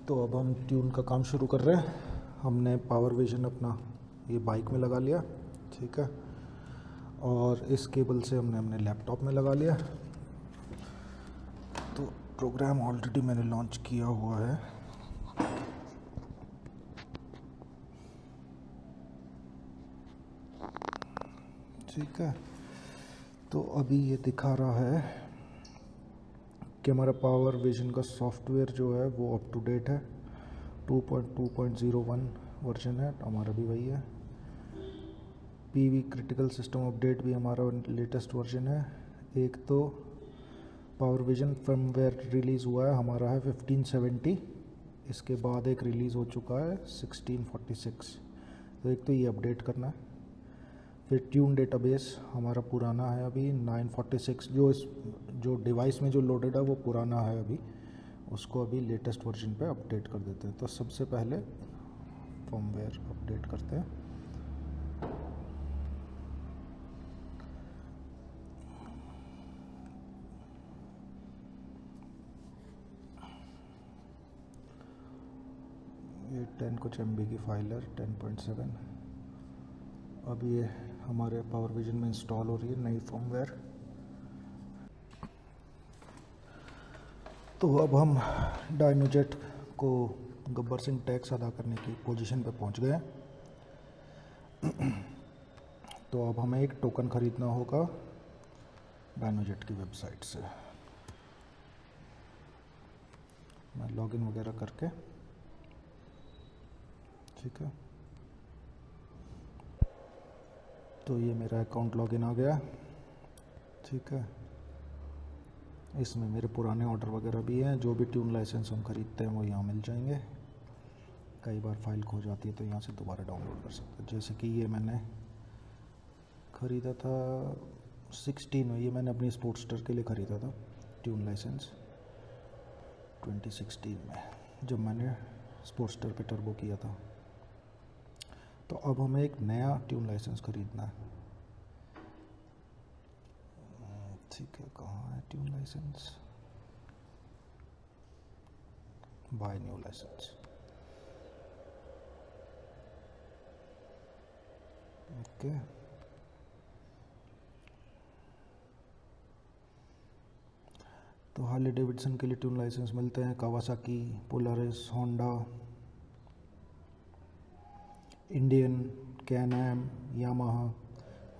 तो अब हम ट्यून का काम शुरू कर रहे हैं। हमने पावर विजन अपना ये बाइक में लगा लिया, ठीक है, और इस केबल से हमने अपने लैपटॉप में लगा लिया। तो प्रोग्राम ऑलरेडी मैंने लॉन्च किया हुआ है। ठीक है, तो अभी ये दिखा रहा है कि हमारा पावर विजन का सॉफ्टवेयर जो है वो अप टू डेट है। 2.2.01 वर्जन है, हमारा भी वही है। पीवी क्रिटिकल सिस्टम अपडेट भी हमारा लेटेस्ट वर्जन है। एक तो पावर विजन फर्मवेयर रिलीज़ हुआ है हमारा है 1570, इसके बाद एक रिलीज़ हो चुका है 1646। तो एक तो ये अपडेट करना है। फिर ट्यून डेटाबेस हमारा पुराना है अभी 946, जो डिवाइस में जो लोडेड है वो पुराना है अभी, उसको अभी लेटेस्ट वर्जन पे अपडेट कर देते हैं। तो सबसे पहले फर्मवेयर अपडेट करते हैं। ये 10 कुछ MB की फाइल है, 10.7। अब ये हमारे पावर विजन में इंस्टॉल हो रही है नई फर्मवेयर। तो अब हम डायनोजेट को गब्बर सिंह टैक्स अदा करने की पोजीशन पे पहुंच गए। तो अब हमें एक टोकन ख़रीदना होगा डायनोजेट की वेबसाइट से। मैं लॉगिन वगैरह करके, ठीक है, तो ये मेरा अकाउंट लॉगिन आ गया, ठीक है। इसमें मेरे पुराने ऑर्डर वगैरह भी हैं, जो भी ट्यून लाइसेंस हम ख़रीदते हैं वो यहाँ मिल जाएंगे। कई बार फाइल खो जाती है तो यहाँ से दोबारा डाउनलोड कर सकते हैं। जैसे कि ये मैंने ख़रीदा था 16 में, ये मैंने अपनी स्पोर्ट्सटर के लिए ख़रीदा था ट्यून लाइसेंस 2016 में, जब मैंने स्पोर्ट्सटर पे टर्बो किया था। तो अब हमें एक नया ट्यून लाइसेंस ख़रीदना है, ठीक है। कहाँ है tune licence? Buy new licence, okay. तो हार्ले डेविडसन के लिए ट्यून लाइसेंस मिलते हैं, Kawasaki, Polaris, Honda, Indian, Can Am, Yamaha.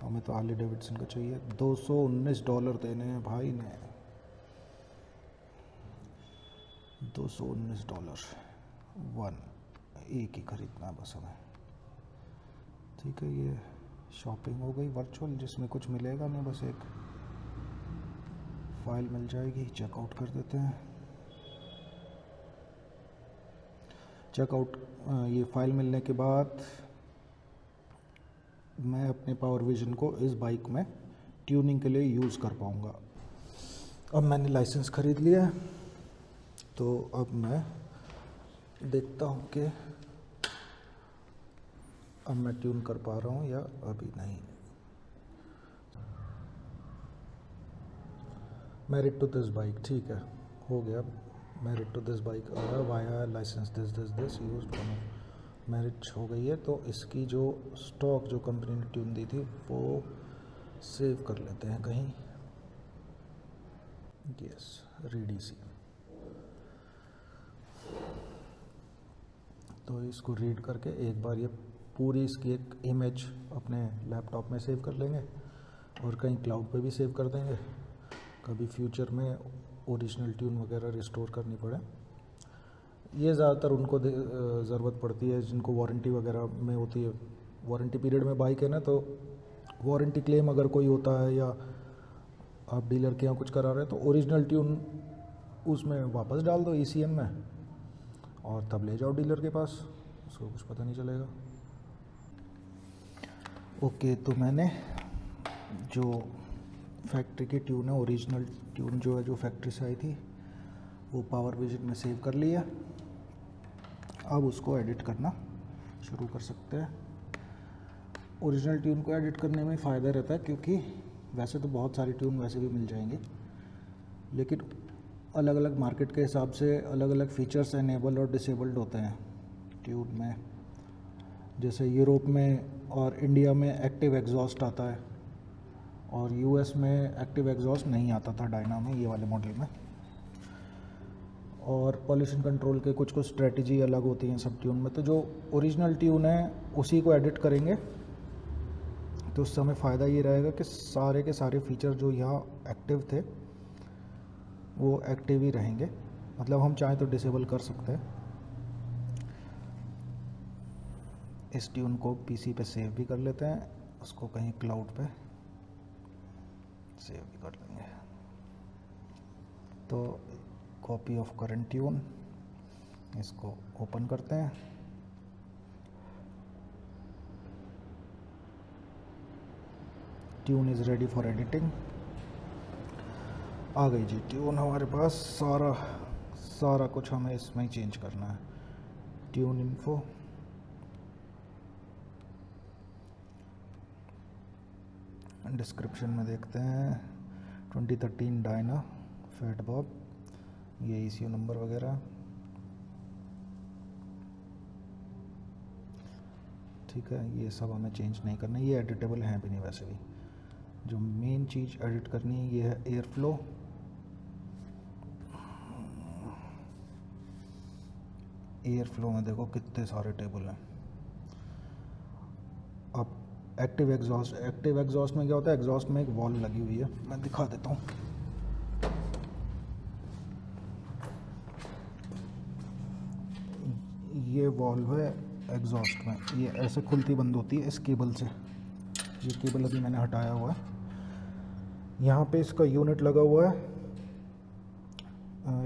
हमें तो हार्ले डेविडसन का चाहिए। $219 देने हैं भाई ने, $219 वन, एक ही ख़रीदना है बस हमें, ठीक है। ये शॉपिंग हो गई वर्चुअल, जिसमें कुछ मिलेगा नहीं, बस एक फाइल मिल जाएगी। चेकआउट कर देते हैं। चेकआउट, ये फाइल मिलने के बाद मैं अपने पावर विजन को इस बाइक में ट्यूनिंग के लिए यूज़ कर पाऊँगा। अब मैंने लाइसेंस ख़रीद लिया है, तो अब मैं देखता हूँ कि अब मैं ट्यून कर पा रहा हूँ या अभी नहीं। मैरिड टू दिस बाइक, ठीक है, हो गया। Married to this bike via licence this used marriage हो गई है। तो इसकी जो स्टॉक जो कंपनी ने ट्यून दी थी वो सेव कर लेते हैं कहीं। Yes, read easy. तो इसको रीड करके एक बार ये पूरी इसकी एक इमेज अपने लैपटॉप में सेव कर लेंगे और कहीं क्लाउड पे भी सेव कर देंगे, कभी फ्यूचर में ओरिजिनल ट्यून वगैरह रिस्टोर करनी पड़े। ये ज़्यादातर उनको ज़रूरत पड़ती है जिनको वारंटी वगैरह में होती है। वारंटी पीरियड में बाइक है ना, तो वारंटी क्लेम अगर कोई होता है या आप डीलर के यहाँ कुछ करा रहे हैं, तो ओरिजिनल ट्यून उसमें वापस डाल दो ECM में और तब ले जाओ डीलर के पास, उसको कुछ पता नहीं चलेगा। ओके, तो मैंने जो फैक्ट्री की ट्यून है, ओरिजिनल ट्यून जो है, जो फैक्ट्री से आई थी, वो पावर विजन में सेव कर लिया। अब उसको एडिट करना शुरू कर सकते हैं। ओरिजिनल ट्यून को एडिट करने में फ़ायदा रहता है, क्योंकि वैसे तो बहुत सारी ट्यून वैसे भी मिल जाएंगी, लेकिन अलग अलग मार्केट के हिसाब से अलग अलग फीचर्स एनेबल और डिसेबल्ड होते हैं ट्यून में। जैसे यूरोप में और इंडिया में एक्टिव एग्जॉस्ट आता है और यूएस में एक्टिव एग्जॉस्ट नहीं आता था डायना में, ये वाले मॉडल में। और पॉल्यूशन कंट्रोल के कुछ स्ट्रेटजी अलग होती हैं सब ट्यून में। तो जो ओरिजिनल ट्यून है उसी को एडिट करेंगे तो उस समय फ़ायदा ये रहेगा कि सारे के सारे फीचर जो यहाँ एक्टिव थे वो एक्टिव ही रहेंगे, मतलब हम चाहें तो डिसेबल कर सकते हैं। इस ट्यून को पीसी पे सेव भी कर लेते हैं, उसको कहीं क्लाउड पे सेव भी कर लेंगे। तो कॉपी ऑफ करंट ट्यून, इसको ओपन करते हैं। Tune is ready for editing. आ गई जी ट्यून हमारे पास। सारा कुछ हमें इसमें ही चेंज करना है। ट्यून इन्फो, डिस्क्रिप्शन में देखते हैं 2013 डायना फैट बॉब, ये ECU नंबर वगैरह। ठीक है, ये सब हमें चेंज नहीं करना, ये एडिटेबल हैं भी नहीं वैसे भी। जो मेन चीज़ एडिट करनी है ये है एयर फ्लो। एयर फ्लो में देखो कितने सारे टेबल हैं। अब एक्टिव एग्जॉस्ट में क्या होता है, एग्जॉस्ट में एक वॉल लगी हुई है, मैं दिखा देता हूँ। ये वॉल्व है एग्जॉस्ट में, ये ऐसे खुलती बंद होती है इस केबल से। ये केबल अभी मैंने हटाया हुआ है। यहाँ पे इसका यूनिट लगा हुआ है,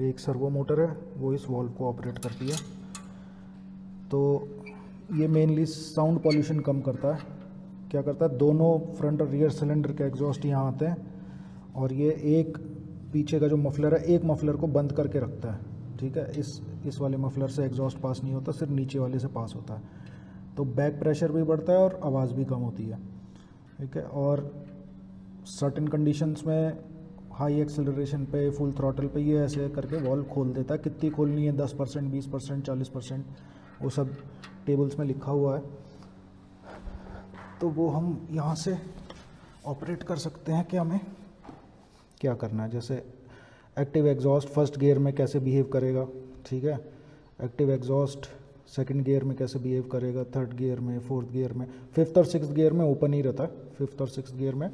एक सर्वो मोटर है, वो इस वॉल्व को ऑपरेट करती है। तो ये मेनली साउंड पॉल्यूशन कम करता है। क्या करता है, दोनों फ्रंट और रियर सिलेंडर के एग्जॉस्ट यहाँ आते हैं और ये एक पीछे का जो मफलर है, एक मफलर को बंद करके रखता है। ठीक है, इस वाले मफलर से एग्जॉस्ट पास नहीं होता, सिर्फ नीचे वाले से पास होता है। तो बैक प्रेशर भी बढ़ता है और आवाज़ भी कम होती है। ठीक है, और सर्टेन कंडीशंस में हाई एक्सेलरेशन पे, फुल थ्रॉटल पे ये ऐसे करके वॉल्व खोल देता है। कितनी खोलनी है, 10%, 20%, 40%, वो सब टेबल्स में लिखा हुआ है। तो वो हम यहाँ से ऑपरेट कर सकते हैं कि हमें क्या करना है। जैसे एक्टिव एग्जॉस्ट फर्स्ट गियर में कैसे बिहेव करेगा, ठीक है, एक्टिव एग्जॉस्ट सेकंड गियर में कैसे बिहेव करेगा, थर्ड गियर में, फोर्थ गियर में, फिफ्थ और सिक्स्थ गियर में ओपन ही रहता है। फिफ्थ और सिक्स्थ गियर में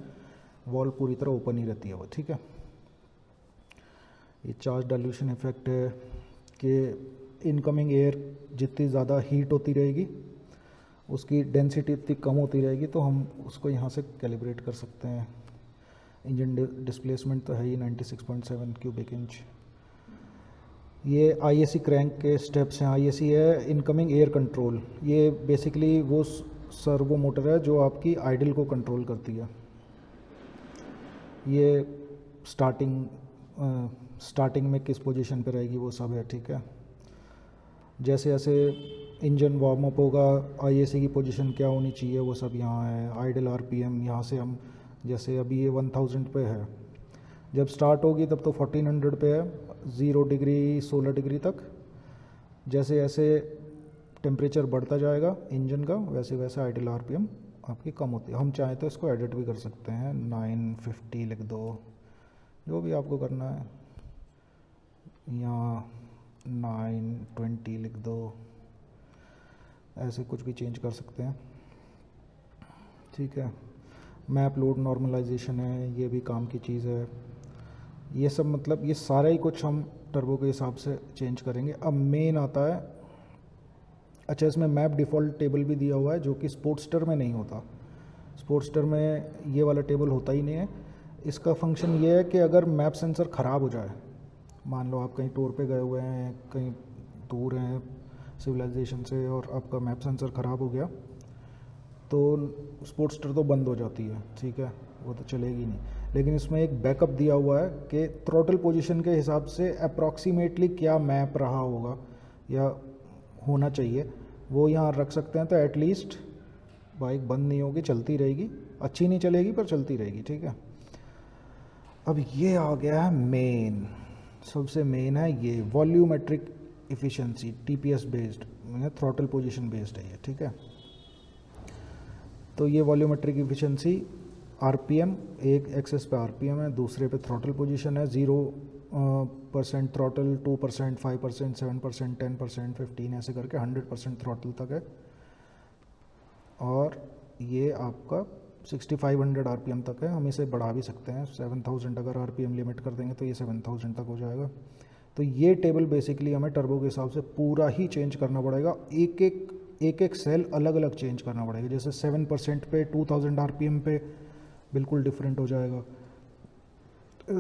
वॉल्व पूरी तरह ओपन ही रहती है वो। ठीक है, ये चार्ज डाइल्यूशन इफेक्ट है कि इनकमिंग एयर जितनी ज़्यादा हीट होती रहेगी उसकी डेंसिटी इतनी कम होती रहेगी, तो हम उसको यहाँ से कैलिब्रेट कर सकते हैं। इंजन डिस्प्लेसमेंट तो है ही 96.7 क्यूबिक इंच। ये IAC क्रैंक के स्टेप्स हैं। IAC है इनकमिंग एयर कंट्रोल। ये बेसिकली वो सर्वो मोटर है जो आपकी आइडल को कंट्रोल करती है। ये स्टार्टिंग में किस पोजीशन पे रहेगी वो सब है। ठीक है, जैसे जैसे इंजन वार्म अप होगा IAC की पोजीशन क्या होनी चाहिए वो सब यहाँ है। आइडल RPM यहाँ से हम, जैसे अभी ये 1000 पे है, जब स्टार्ट होगी तब तो 1400 पे है, 0 डिग्री 16 डिग्री तक। जैसे जैसे टेम्परेचर बढ़ता जाएगा इंजन का वैसे वैसे आइडल RPM आपकी कम होती है। हम चाहें तो इसको एडिट भी कर सकते हैं, 950 लिख दो, जो भी आपको करना है, या 920 लिख दो, ऐसे कुछ भी चेंज कर सकते हैं। ठीक है, मैप लोड नॉर्मलाइजेशन है, ये भी काम की चीज़ है। ये सब मतलब ये सारा ही कुछ हम टर्बो के हिसाब से चेंज करेंगे। अब मेन आता है, अच्छा इसमें मैप डिफ़ॉल्ट टेबल भी दिया हुआ है जो कि स्पोर्ट्स्टर में नहीं होता। स्पोर्ट्स्टर में ये वाला टेबल होता ही नहीं है। इसका फंक्शन ये है कि अगर मैप सेंसर ख़राब हो जाए, मान लो आप कहीं टूर पे गए हुए हैं, कहीं दूर हैं सिविलाइजेशन से और आपका मैप सेंसर ख़राब हो गया तो स्पोर्ट्स्टर तो बंद हो जाती है। ठीक है, वो तो चलेगी नहीं। लेकिन इसमें एक बैकअप दिया हुआ है कि थ्रॉटल पोजीशन के हिसाब से अप्रॉक्सीमेटली क्या मैप रहा होगा या होना चाहिए वो यहाँ रख सकते हैं। तो एटलीस्ट बाइक बंद नहीं होगी, चलती रहेगी, अच्छी नहीं चलेगी पर चलती रहेगी। ठीक है, अब ये आ गया है मेन सबसे मेन है ये volumetric efficiency, TPS based, throttle position based है ये, ठीक है। तो ये वॉल्यूमेट्रिक इफ़िशेंसी RPM, एक एक्सेस पे RPM है, दूसरे पे थ्रॉटल पोजीशन है, 0% थ्रॉटल, 2%, 5%, 7%, 10%, 15 ऐसे करके 100% थ्रॉटल तक है। और ये आपका 6500 RPM तक है। हम इसे बढ़ा भी सकते हैं, 7000 अगर RPM लिमिट कर देंगे तो ये 7000 तक हो जाएगा। तो ये टेबल बेसिकली हमें टर्बो के हिसाब से पूरा ही चेंज करना पड़ेगा, एक एक सेल अलग अलग चेंज करना पड़ेगा। जैसे 7% पे 2000 RPM पे बिल्कुल डिफरेंट हो जाएगा।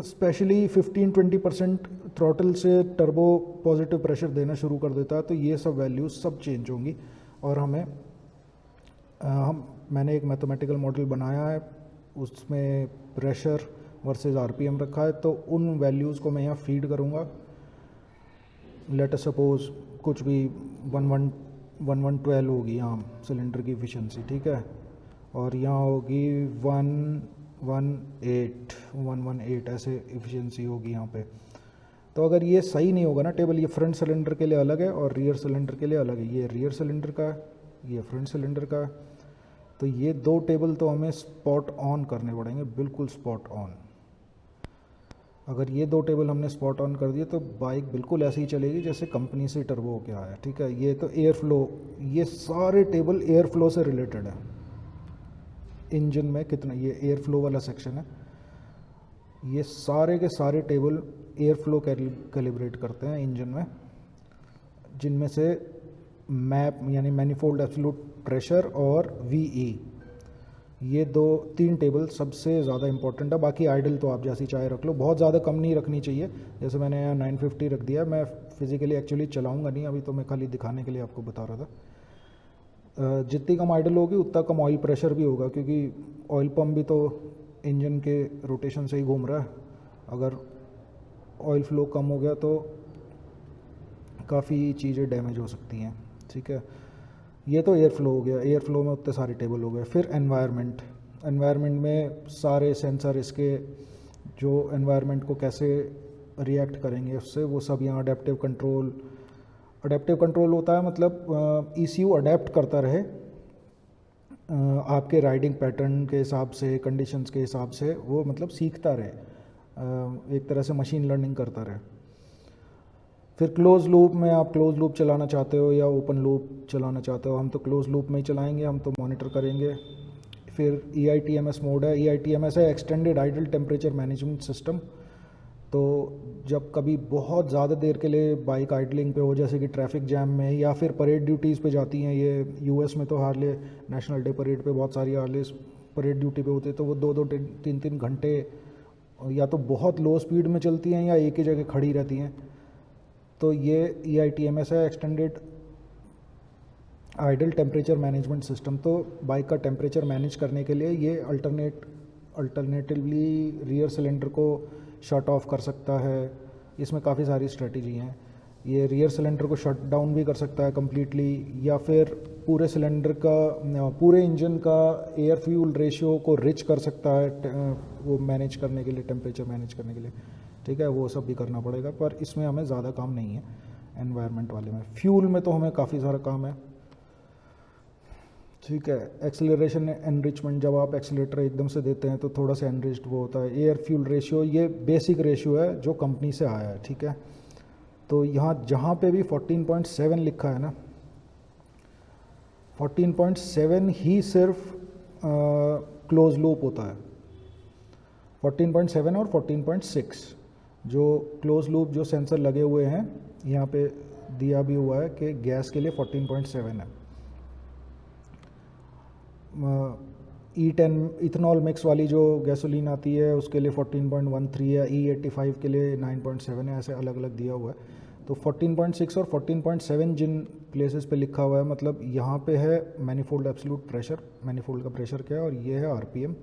स्पेशली 15-20% थ्रॉटल से टर्बो पॉजिटिव प्रेशर देना शुरू कर देता है, तो ये सब वैल्यूज़ सब चेंज होंगी। और मैंने एक मैथमेटिकल मॉडल बनाया है, उसमें प्रेशर वर्सेस RPM रखा है, तो उन वैल्यूज़ को मैं यहाँ फीड करूँगा। लेट अस सपोज कुछ भी 1112 होगी यहाँ सिलेंडर की इफ़िशेंसी, ठीक है, और यहाँ होगी 118 ऐसे इफ़िशेंसी होगी यहाँ पे। तो अगर ये सही नहीं होगा ना टेबल, ये फ्रंट सिलेंडर के लिए अलग है और रियर सिलेंडर के लिए अलग है, ये रियर सिलेंडर का है, ये फ्रंट सिलेंडर का है, तो ये दो टेबल तो हमें स्पॉट ऑन करने पड़ेंगे, बिल्कुल स्पॉट ऑन। अगर ये दो टेबल हमने स्पॉट ऑन कर दिए तो बाइक बिल्कुल ऐसे ही चलेगी जैसे कंपनी से टर्बो होके आया, ठीक है। ये तो एयर फ्लो, ये सारे टेबल एयर फ्लो से रिलेटेड है। इंजन में कितना, ये एयर फ्लो वाला सेक्शन है, ये सारे के सारे टेबल एयर फ्लो कैलिब्रेट करते हैं इंजन में, जिनमें से मैप यानी मैनिफोल्ड एब्सोल्यूट प्रेशर और VE, ये 2-3 टेबल सबसे ज़्यादा इंपॉर्टेंट है। बाकी आइडल तो आप जैसी चाहे रख लो, बहुत ज़्यादा कम नहीं रखनी चाहिए। जैसे मैंने यहाँ 950 रख दिया, मैं फिज़िकली एक्चुअली चलाऊंगा नहीं अभी, तो मैं खाली दिखाने के लिए आपको बता रहा था। जितनी कम आइडल होगी उतना कम ऑयल प्रेशर भी होगा, क्योंकि ऑयल पम्प भी तो इंजन के रोटेशन से ही घूम रहा है। अगर ऑयल फ्लो कम हो गया तो काफ़ी चीज़ें डैमेज हो सकती हैं, ठीक है। ये तो एयर फ्लो हो गया, एयर फ्लो में उतने सारे टेबल हो गए। फिर एनवायरनमेंट में सारे सेंसर इसके जो एनवायरनमेंट को कैसे रिएक्ट करेंगे उससे, वो सब यहाँ अडेप्टिव कंट्रोल होता है। मतलब ECU अडेप्ट करता रहे आपके राइडिंग पैटर्न के हिसाब से, कंडीशंस के हिसाब से, वो मतलब सीखता रहे, एक तरह से मशीन लर्निंग करता रहे। फिर क्लोज लूप में आप क्लोज लूप चलाना चाहते हो या ओपन लूप चलाना चाहते हो, हम तो क्लोज लूप में ही चलाएंगे, हम तो मॉनिटर करेंगे। फिर EITMS मोड है, EITMS है extended idle temperature management system. तो जब कभी बहुत ज़्यादा देर के लिए बाइक आइडलिंग पे हो, जैसे कि ट्रैफिक जैम में या फिर परेड ड्यूटीज़ पे जाती हैं, ये US में तो हार्ले नेशनल डे परेड पे बहुत सारी हार्ले परेड ड्यूटी पे होते हैं, तो वो 2-3 घंटे या तो बहुत लो स्पीड में चलती हैं या एक ही जगह खड़ी रहती हैं। तो ये EITMS है extended idle temperature management system. तो बाइक का टेम्परेचर मैनेज करने के लिए ये अल्टरनेटिवली रियर सिलेंडर को शट ऑफ कर सकता है। इसमें काफ़ी सारी स्ट्रेटजी हैं। ये रियर सिलेंडर को शट डाउन भी कर सकता है कम्प्लीटली, या फिर पूरे सिलेंडर का, पूरे इंजन का एयर फ्यूल रेशियो को रिच कर सकता है वो मैनेज करने के लिए, टेम्परेचर मैनेज करने के लिए, ठीक है। वो सब भी करना पड़ेगा, पर इसमें हमें ज़्यादा काम नहीं है एनवायरनमेंट वाले में। फ्यूल में तो हमें काफ़ी सारा काम है, ठीक है। एक्सेलरेशन एनरिचमेंट, जब आप एक्सेलेटर एकदम से देते हैं तो थोड़ा सा एनरिच्ड वो होता है। एयर फ्यूल रेशियो ये बेसिक रेशियो है जो कंपनी से आया है, ठीक है। तो यहाँ जहाँ पे भी 14.7 लिखा है ना, 14.7 ही सिर्फ क्लोज लूप होता है। 14.7 और 14.6 जो क्लोज लूप जो सेंसर लगे हुए हैं, यहाँ पे दिया भी हुआ है कि गैस के लिए 14.7 है। E10 इथेनॉल मिक्स वाली जो गैसोलीन आती है उसके लिए 14.13 है, E85 के लिए 9.7 है, ऐसे अलग अलग दिया हुआ है। तो 14.6 और 14.7 जिन प्लेसेस पे लिखा हुआ है, मतलब यहाँ पे है मैनिफोल्ड एब्सोल्यूट प्रेशर, मैनिफोल्ड का प्रेशर क्या है, और ये है RPM।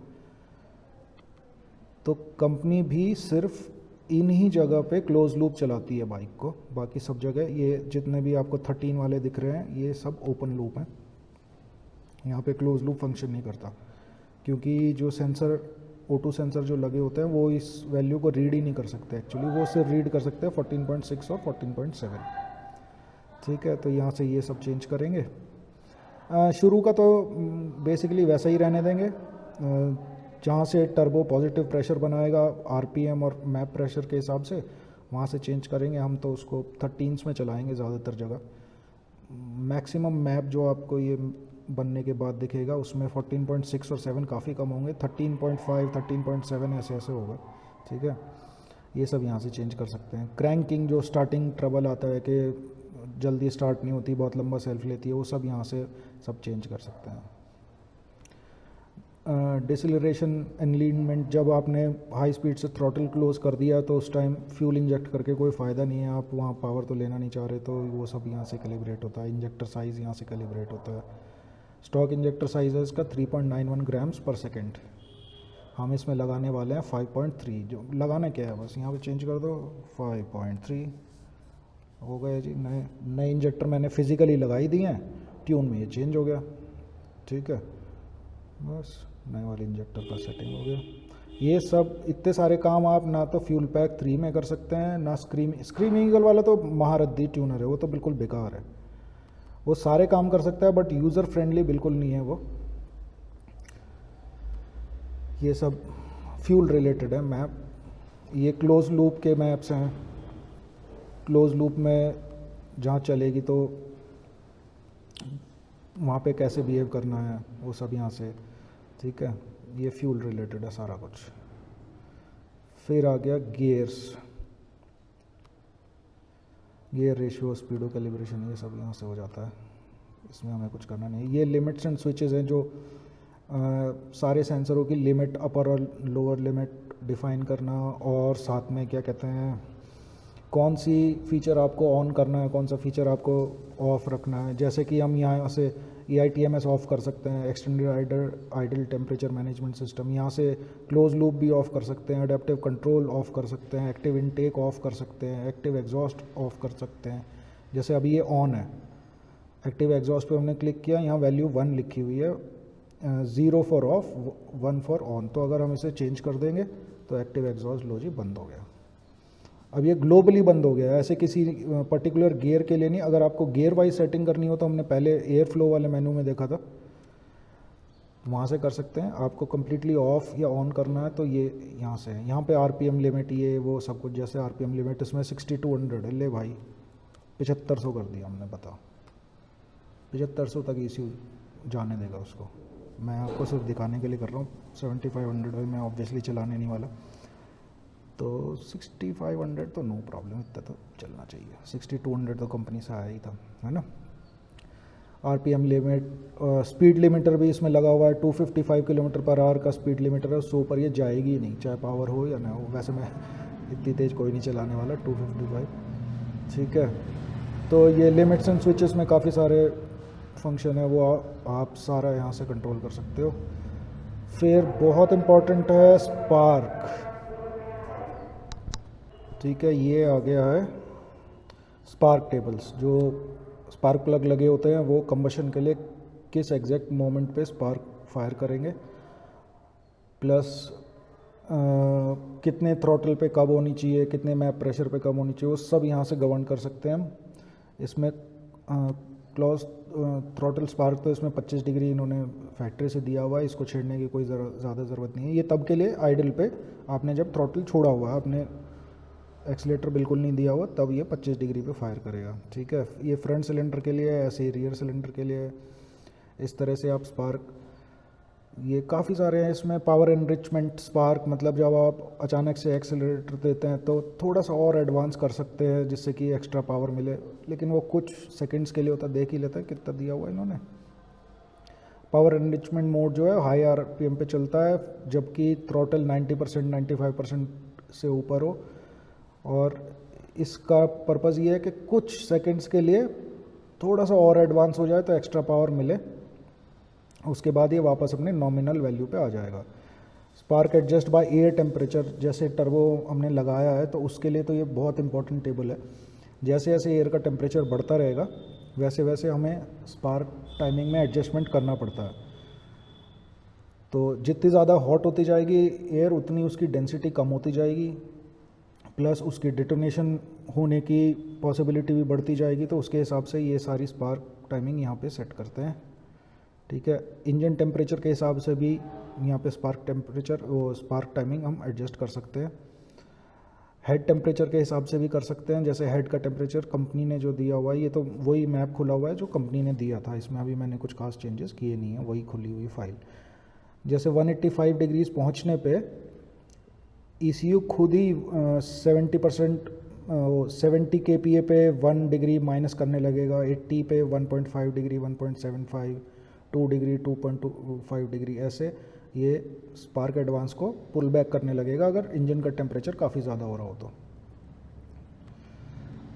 तो कंपनी भी सिर्फ इन ही जगह पे क्लोज लूप चलाती है बाइक को, बाकी सब जगह ये जितने भी आपको 13 वाले दिख रहे हैं ये सब ओपन लूप हैं। यहाँ पे क्लोज लूप फंक्शन नहीं करता, क्योंकि जो सेंसर O2 सेंसर जो लगे होते हैं वो इस वैल्यू को रीड ही नहीं कर सकते एक्चुअली, वो सिर्फ रीड कर सकते हैं 14.6 और 14.7। ठीक है, तो यहाँ से ये सब चेंज करेंगे। शुरू का तो बेसिकली वैसा ही रहने देंगे, जहाँ से टर्बो पॉजिटिव प्रेशर बनाएगा आरपीएम और मैप प्रेशर के हिसाब से वहाँ से चेंज करेंगे। हम तो उसको 13s में चलाएंगे ज़्यादातर जगह। मैक्सिमम मैप जो आपको ये बनने के बाद दिखेगा उसमें 14.6 और 7 काफ़ी कम होंगे, 13.5 13.7 ऐसे ऐसे होगा। ठीक है, ये सब यहाँ से चेंज कर सकते हैं। क्रैंकिंग जो स्टार्टिंग ट्रबल आता है कि जल्दी स्टार्ट नहीं होती, बहुत लंबा सेल्फ लेती है, वो सब यहाँ से सब चेंज कर सकते हैं। डिसेलरेशन एनलीनमेंट, जब आपने हाई स्पीड से थ्रॉटल क्लोज कर दिया तो उस टाइम फ्यूल इंजेक्ट करके कोई फ़ायदा नहीं है, आप वहाँ पावर तो लेना नहीं चाह रहे, तो वो सब यहाँ से कैलिब्रेट होता है। इंजेक्टर साइज़ यहाँ से कैलिब्रेट होता है। स्टॉक इंजेक्टर साइज़ है इसका 3.91 ग्राम्स पर सेकेंड। हम इसमें लगाने वाले हैं 5.3। जो लगाना क्या है, बस यहाँ पे चेंज कर दो, 5.3 हो गया जी। नए इंजेक्टर मैंने फिज़िकली लगाई दिए हैं, ट्यून में ये चेंज हो गया। ठीक है, बस नए वाले इंजेक्टर का सेटिंग हो गया। ये सब इतने सारे काम आप ना तो फ्यूल पैक 3 में कर सकते हैं, ना स्क्रीम ईगल वाला तो महारद्दी ट्यूनर है, वो तो बिल्कुल बेकार है। वो सारे काम कर सकता है बट यूज़र फ्रेंडली बिल्कुल नहीं है वो। ये सब फ्यूल रिलेटेड है मैप। ये क्लोज लूप के मैप्स हैं। क्लोज लूप में जहाँ चलेगी तो वहाँ पे कैसे बिहेव करना है वो सब यहाँ से। ठीक है, ये फ्यूल रिलेटेड है सारा कुछ। फिर आ गया गियर्स, गियर रेशियो, स्पीडो कैलिब्रेशन, ये सब यहाँ से हो जाता है। इसमें हमें कुछ करना नहीं। ये लिमिट्स एंड स्विचेस हैं जो सारे सेंसरों की लिमिट, अपर और लोअर लिमिट डिफाइन करना, और साथ में क्या कहते हैं कौन सी फीचर आपको ऑन करना है, कौन सा फीचर आपको ऑफ रखना है। जैसे कि हम यहाँ से EITMS ऑफ कर सकते हैं, extended idle temperature management system. यहाँ से क्लोज लूप भी ऑफ कर सकते हैं, अडेप्टिव कंट्रोल ऑफ कर सकते हैं, एक्टिव इनटेक ऑफ कर सकते हैं, एक्टिव एग्जॉस्ट ऑफ कर सकते हैं। जैसे अभी ये ऑन है, एक्टिव एग्जॉस्ट पे हमने क्लिक किया, यहाँ वैल्यू 1 लिखी हुई है, 0 फॉर ऑफ 1 फॉर ऑन। तो अगर हम इसे चेंज कर देंगे तो एक्टिव एग्जॉस्ट लो जी बंद हो गया। अब ये ग्लोबली बंद हो गया, ऐसे किसी पर्टिकुलर गियर के लिए नहीं। अगर आपको गियर वाइज सेटिंग करनी हो तो हमने पहले एयर फ्लो वाले मेनू में देखा था, वहाँ से कर सकते हैं। आपको कम्प्लीटली ऑफ या ऑन करना है तो ये यहाँ से है। यहाँ पे RPM लिमिट, ये वो सब कुछ, जैसे RPM लिमिट इसमें 6200 है। ले भाई 7500 कर दिया हमने, बताओ 7500 तक ECU जाने देगा उसको। मैं आपको सिर्फ दिखाने के लिए कर रहा हूँ। 7500 में मैं ऑब्वियसली चलाने नहीं वाला, तो 6500 तो नो प्रॉब्लम, इतना तो चलना चाहिए। 6200 तो कंपनी से आया ही था, है ना। RPM लिमिट, स्पीड लिमिटर भी इसमें लगा हुआ है। 255 km/h का स्पीड लिमिटर है, उससे ऊपर ये जाएगी ही नहीं, चाहे पावर हो या ना हो। वैसे मैं इतनी तेज़ कोई नहीं चलाने वाला, 255। ठीक है, तो ये लिमिट्स एंड स्विचेस में काफ़ी सारे फंक्शन है, वो आप सारा यहाँ से कंट्रोल कर सकते हो। फिर बहुत इम्पॉर्टेंट है स्पार्क। ठीक है, ये आ गया है स्पार्क टेबल्स। जो स्पार्क प्लग लगे होते हैं वो कंबशन के लिए किस एग्जैक्ट मोमेंट पे स्पार्क फायर करेंगे, प्लस कितने थ्रॉटल पे कब होनी चाहिए, कितने मैप प्रेशर पे कब होनी चाहिए, वो सब यहाँ से गवर्न कर सकते हैं हम। इसमें क्लोज थ्रॉटल स्पार्क तो इसमें 25 डिग्री इन्होंने फैक्ट्री से दिया हुआ है, इसको छेड़ने की कोई ज़्यादा ज़रूरत नहीं है। ये तब के लिए आइडल पे आपने जब थ्रॉटल छोड़ा हुआ है, आपने एक्सीलेटर बिल्कुल नहीं दिया हुआ, तब ये 25 डिग्री पे फायर करेगा। ठीक है, ये फ्रंट सिलेंडर के लिए, ऐसे ही रियर सिलेंडर के लिए। इस तरह से आप स्पार्क, ये काफ़ी सारे हैं इसमें। पावर एनरिचमेंट स्पार्क, मतलब जब आप अचानक से एक्सीलरेटर देते हैं तो थोड़ा सा और एडवांस कर सकते हैं जिससे कि एक्स्ट्रा पावर मिले, लेकिन वो कुछ सेकंड्स के लिए होता है। देख ही लेता है कितना दिया हुआ इन्होंने। पावर एनरिचमेंट मोड जो है हाई RPM पे चलता है, जबकि थ्रॉटल 90% 95% से ऊपर हो, और इसका पर्पज़ ये है कि कुछ सेकंड्स के लिए थोड़ा सा और एडवांस हो जाए तो एक्स्ट्रा पावर मिले, उसके बाद ये वापस अपने नॉमिनल वैल्यू पे आ जाएगा। Spark adjust by air temperature, जैसे टर्बो हमने लगाया है तो उसके लिए तो ये बहुत इंपॉर्टेंट टेबल है। जैसे जैसे एयर का टेम्परेचर बढ़ता रहेगा वैसे वैसे हमें स्पार्क टाइमिंग में एडजस्टमेंट करना पड़ता है। तो जितनी ज़्यादा हॉट होती जाएगी एयर उतनी उसकी डेंसिटी कम होती जाएगी, प्लस उसकी डिटोनेशन होने की पॉसिबिलिटी भी बढ़ती जाएगी। तो उसके हिसाब से ये सारी स्पार्क टाइमिंग यहाँ पे सेट करते हैं। ठीक है, इंजन टेम्परेचर के हिसाब से भी यहाँ पे स्पार्क टाइमिंग हम एडजस्ट कर सकते हैं। हेड टेम्परेचर के हिसाब से भी कर सकते हैं, जैसे हेड का टेम्परेचर कंपनी ने जो दिया हुआ है, ये तो वही मैप खुला हुआ है जो कंपनी ने दिया था, इसमें अभी मैंने कुछ खास चेंजेस किए नहीं है, वही खुली हुई फाइल। जैसे 185 डिग्रीज पहुँचने पे ECU खुद ही 70% 70 kPa पे 1 डिग्री माइनस करने लगेगा, 80 पे 1.5 डिग्री, 1.75, 2 डिग्री, 2.25 डिग्री, ऐसे ये स्पार्क एडवांस को पुल बैक करने लगेगा अगर इंजन का टेम्परेचर काफ़ी ज़्यादा हो रहा हो तो।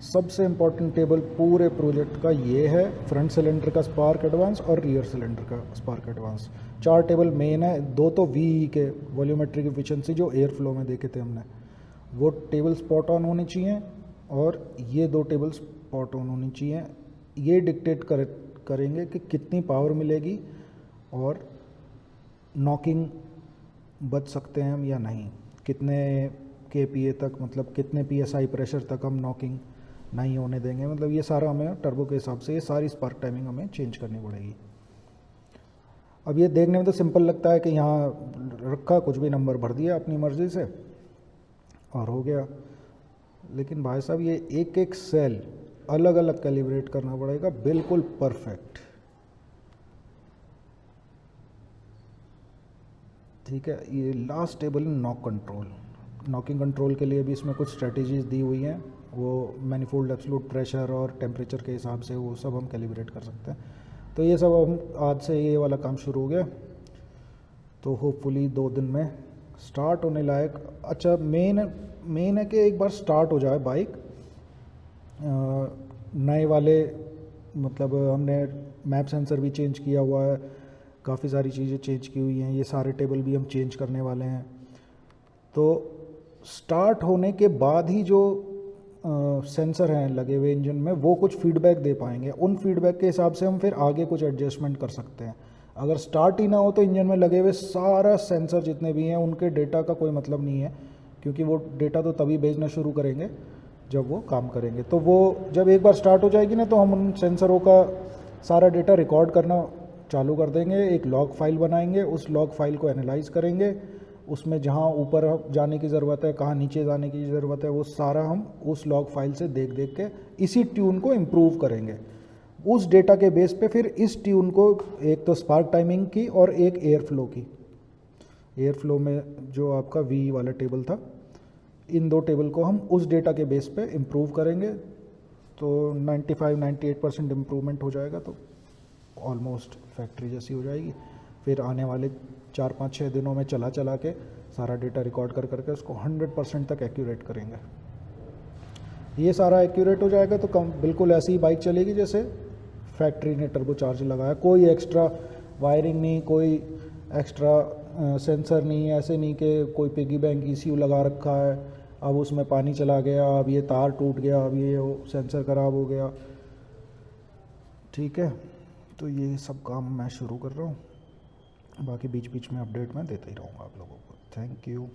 सबसे इम्पॉर्टेंट टेबल पूरे प्रोजेक्ट का ये है, फ्रंट सिलेंडर का स्पार्क एडवांस और रियर सिलेंडर का स्पार्क एडवांस। 4 टेबल मेन है, 2 तो VE के वॉल्यूमेट्रिक एफिशिएंसी जो एयर फ्लो में देखे थे हमने, वो टेबल स्पॉट ऑन होनी चाहिए, और ये 2 टेबल स्पॉट ऑन होनी चाहिए। ये डिक्टेट करेंगे कि कितनी पावर मिलेगी और नॉकिंग बच सकते हैं हम या नहीं, कितने kPa तक, मतलब कितने PSI प्रेशर तक हम नॉकिंग नहीं होने देंगे। मतलब ये सारा हमें टर्बो के हिसाब से ये सारी स्पार्क टाइमिंग हमें चेंज करनी पड़ेगी। अब ये देखने में तो सिंपल लगता है कि यहाँ रखा, कुछ भी नंबर भर दिया अपनी मर्ज़ी से और हो गया, लेकिन भाई साहब ये एक एक सेल अलग अलग कैलिब्रेट करना पड़ेगा, बिल्कुल परफेक्ट। ठीक है, ये last table knock control, knocking control के लिए भी इसमें कुछ स्ट्रेटजीज दी हुई हैं, वो मैनिफोल्ड एब्सोल्यूट प्रेशर और टेम्परेचर के हिसाब से वो सब हम कैलिब्रेट कर सकते हैं। तो ये सब हम आज से ये वाला काम शुरू हो गया, तो होपफुली 2 दिन में स्टार्ट होने लायक। अच्छा, मेन है कि एक बार स्टार्ट हो जाए बाइक, नए वाले, मतलब हमने मैप सेंसर भी चेंज किया हुआ है, काफ़ी सारी चीज़ें चेंज की हुई हैं, ये सारे टेबल भी हम चेंज करने वाले हैं। तो स्टार्ट होने के बाद ही जो सेंसर हैं लगे हुए इंजन में, वो कुछ फीडबैक दे पाएंगे, उन फीडबैक के हिसाब से हम फिर आगे कुछ एडजस्टमेंट कर सकते हैं। अगर स्टार्ट ही ना हो तो इंजन में लगे हुए सारा सेंसर जितने भी हैं उनके डेटा का कोई मतलब नहीं है, क्योंकि वो डेटा तो तभी भेजना शुरू करेंगे जब वो काम करेंगे। तो वो जब एक बार स्टार्ट हो जाएगी ना, तो हम उन सेंसरों का सारा डेटा रिकॉर्ड करना चालू कर देंगे, एक लॉग फाइल बनाएंगे, उस लॉग फाइल को एनालाइज करेंगे, उसमें जहाँ ऊपर जाने की ज़रूरत है, कहाँ नीचे जाने की ज़रूरत है, वो सारा हम उस लॉग फाइल से देख देख के इसी ट्यून को इम्प्रूव करेंगे। उस डेटा के बेस पे फिर इस ट्यून को, एक तो स्पार्क टाइमिंग की और एक एयर फ्लो की, एयर फ्लो में जो आपका VE वाला टेबल था, इन 2 टेबल को हम उस डेटा के बेस पे इम्प्रूव करेंगे। तो 95-98% इम्प्रूवमेंट हो जाएगा, तो ऑलमोस्ट फैक्ट्री जैसी हो जाएगी। फिर आने वाले 4-5-6 दिनों में चला के सारा डेटा रिकॉर्ड करके उसको 100% तक एक्यूरेट करेंगे। ये सारा एक्यूरेट हो जाएगा तो बिल्कुल ऐसी ही बाइक चलेगी जैसे फैक्ट्री ने टर्बो चार्ज लगाया, कोई एक्स्ट्रा वायरिंग नहीं, कोई एक्स्ट्रा सेंसर नहीं, ऐसे नहीं कि कोई पिगी बैंक ECU लगा रखा है, अब उसमें पानी चला गया, अब ये तार टूट गया, अब ये सेंसर ख़राब हो गया। ठीक है, तो ये सब काम मैं शुरू कर रहा हूँ, बाकी बीच बीच में अपडेट मैं देता ही रहूँगा आप लोगों को। Thank you.